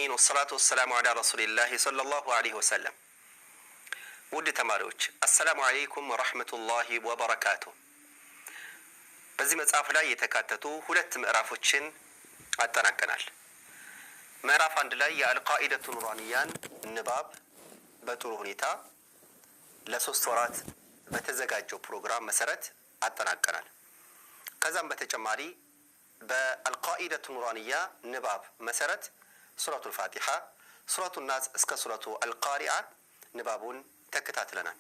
العالمين والصلاة والسلام على رسول الله صلى الله عليه وسلم ውድ ተማሪዎች አሰላሙ አለይኩም ወራህመቱላሂ ወበረካቱ። በዚህ መጽሐፍ ላይ የተካተቱ ሁለት ምዕራፎችን አጠናቀናል። ምዕራፍ 1 ላይ የአልቃኢደቱ ኑራንያን ንባብ በጥሩ ሁኔታ ለ3 ወራት በተዘጋጀው ፕሮግራም መሰረት አጠናቀናል። ከዛም በተጨማሪ በአልቃኢደቱ ኑራንያ ንባብ መሰረት ሱረቱል ፋቲሃ፣ ሱረቱን ናስ እስከ ሱረቱ አልቃሪዓ ንባቡን ተከታትለናል።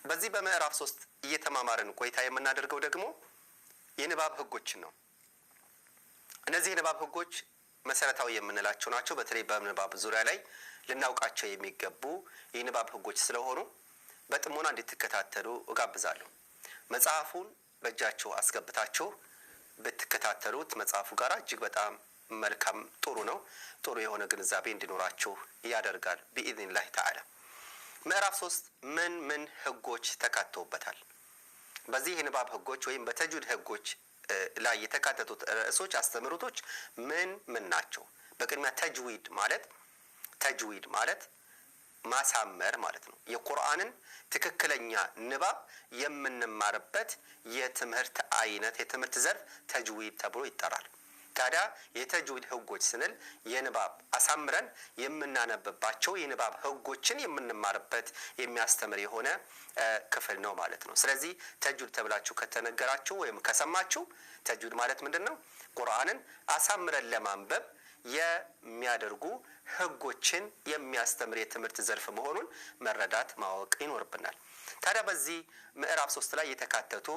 በዚህ በምዕራፍ 3 እየተማማርን ቆይታ የምናደርገው ደግሞ የንባብ ህጎችን ነው። እነዚህ የንባብ ህጎች መሰረታዊ የምንላቸው ናቸው። በተለይ በንባብ ዙሪያ ላይ ልናውቃቸው የሚገቡ የንባብ ህጎች ስለሆኑ በጥሞና እንድትከታተሉ እጋብዛለሁ። መጽሐፉን በእጃችሁ አስገብታችሁ ብትከታተሉት መጽሐፉ ጋር እጅግ በጣም መልካም ጥሩ ነው። ጥሩ የሆነ ግንዛቤ እንዲኖራችሁ ያደርጋል بإذن ተዓላ። ምዕራፍ 3 ምን ህጎች ተካተውበታል? በዚህ የንባብ ህጎች ወይም በተጅዊድ ህጎች ላይ የተካተቱት ርዕሶች አስተምህሮቶች ምን ናቸው? በቅድሚያ ተጅዊድ ማለት ማሳመር ማለት ነው። የቁርአንን ትክክለኛ ንባብ የምንማርበት የትምህርት አይነት የትምህርት ዘርፍ ተጅዊድ ተብሎ ይጠራል። ታዲያ የተጅዊድ ህጎች ስንል የንባብ አሳምረን የምናነብባቸው የንባብ ህጎችን የምንማርበት የሚያስተምር የሆነ ክፍል ነው ማለት ነው። ስለዚህ ተጅዊድ ተብላችሁ ከተነገራችሁ ወይም ከሰማችሁ ተጅዊድ ማለት ምንድነው? ቁርአንን አሳምረን ለማንበብ የሚያደርጉ ህጎችን የሚያስተምር የትምህርት ዘርፍ መሆኑን መረዳት ማወቅ ይኖርብናል። ታዲያ በዚህ ምዕራፍ 3 ላይ የተካተቱ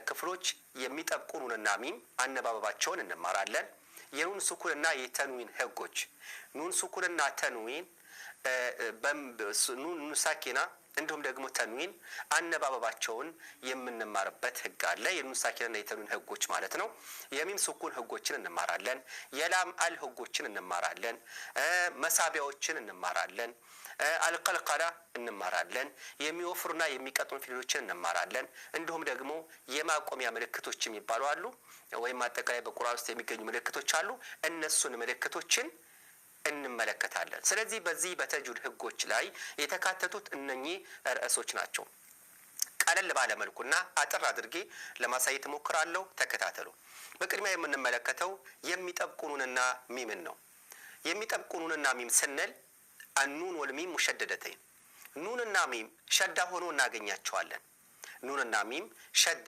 ክፍሎች የሚጠብቁ ኑንና ሚም አነባበባቸውን እንማራለን። የኑን ሱኩንና የተንዊን ህጎች ኑን ሱኩንና ተንዊን ኑን ሳኪና እንዲሁም ደግሞ ተንዊን አነባበባቸውን የምንማርበት ህግ አለ። የኑን ሳኪናና የተንዊን ህጎች ማለት ነው። የሚም ሱኩን ህጎችን እንማራለን። የላም አል ህጎችን እንማራለን። መሳቢያዎችን እንማራለን። አልቀልቀላ እንማራለን። የሚወፍሩና የሚቀጥኑ ፊደሎችን እንማራለን። እንዲሁም ደግሞ የማቆሚያ ምልክቶች የሚባሉ አሉ፣ ወይም አጠቃላይ በቁርአን ውስጥ የሚገኙ ምልክቶች አሉ። እነሱን ምልክቶችን እንመለከታለን። ስለዚህ በዚህ በተጅዊድ ህጎች ላይ የተካተቱት እነኚህ ርዕሶች ናቸው። ቀለል ባለ መልኩና አጥር አድርጌ ለማሳየት እሞክራለሁ። ተከታተሉ። በቅድሚያ የምንመለከተው የሚጠብቁ ኑንና ሚምን ነው። የሚጠብቁ ኑንና ሚም ስንል አኑን ወልሚም ሙሸደደተይን ኑንና ሚም ሸዳ ሆኖ እናገኛቸዋለን። ኑንና ሚም ሸዳ